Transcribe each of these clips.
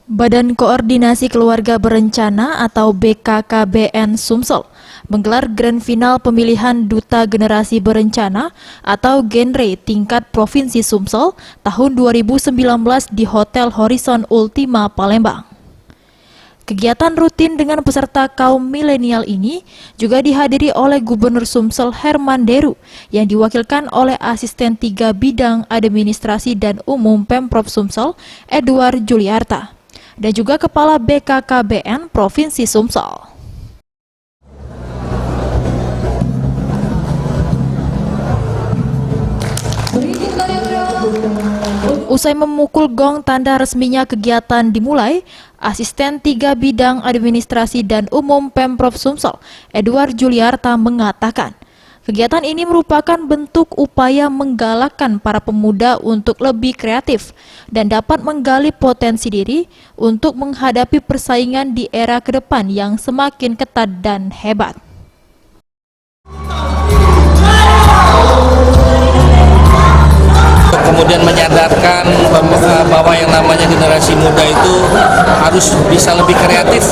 Badan Koordinasi Keluarga Berencana atau BKKBN Sumsel menggelar grand final pemilihan Duta Generasi Berencana atau Genre tingkat Provinsi Sumsel tahun 2019 di Hotel Horizon Ultima Palembang. Kegiatan rutin dengan peserta kaum milenial ini juga dihadiri oleh Gubernur Sumsel Herman Deru yang diwakilkan oleh Asisten 3 Bidang Administrasi dan Umum Pemprov Sumsel Edward Juliarta dan juga Kepala BKKBN Provinsi Sumsel. Usai memukul gong tanda resminya kegiatan dimulai, Asisten 3 Bidang Administrasi dan Umum Pemprov Sumsel, Edward Juliarta mengatakan, kegiatan ini merupakan bentuk upaya menggalakkan para pemuda untuk lebih kreatif dan dapat menggali potensi diri untuk menghadapi persaingan di era ke depan yang semakin ketat dan hebat. Kemudian menyadarkan bahwa yang namanya generasi muda itu harus bisa lebih kreatif,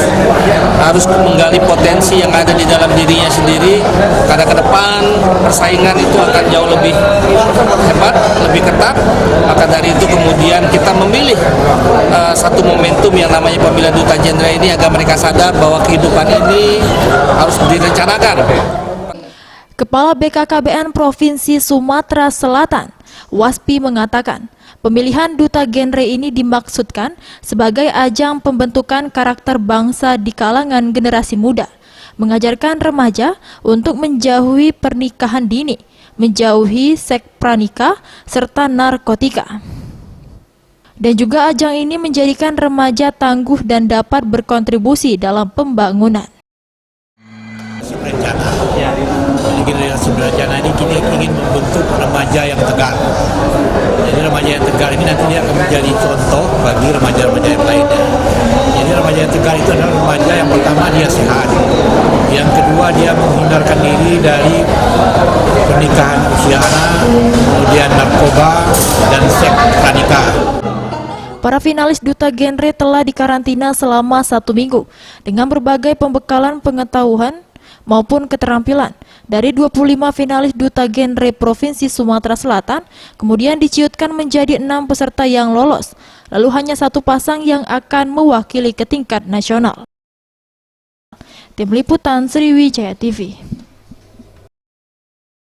harus menggali potensi yang ada di dalam dirinya sendiri, karena ke depan persaingan itu akan jauh lebih hebat, lebih ketat. Maka dari itu kemudian kita memilih satu momentum yang namanya pemilihan Duta Genre ini agar mereka sadar bahwa kehidupan ini harus direncanakan. Kepala BKKBN Provinsi Sumatera Selatan, Waspi mengatakan, pemilihan Duta Genre ini dimaksudkan sebagai ajang pembentukan karakter bangsa di kalangan generasi muda, mengajarkan remaja untuk menjauhi pernikahan dini, menjauhi seks pranikah, serta narkotika. Dan juga ajang ini menjadikan remaja tangguh dan dapat berkontribusi dalam pembangunan. Generasi berencana ini kita ingin membentuk remaja yang tegar. Jadi remaja yang tegar ini nanti dia akan menjadi contoh bagi remaja-remaja yang lainnya. Jadi remaja yang tegar itu adalah remaja yang pertama dia sehat, yang kedua dia menghindarkan diri dari pernikahan usia anak, kemudian narkoba dan seks pranikah. Para finalis Duta Genre telah dikarantina selama 1 minggu dengan berbagai pembekalan pengetahuan maupun keterampilan. Dari 25 finalis Duta Genre Provinsi Sumatera Selatan, kemudian diciutkan menjadi 6 peserta yang lolos, lalu hanya 1 pasang yang akan mewakili ke tingkat nasional. Tim Liputan Sriwijaya TV.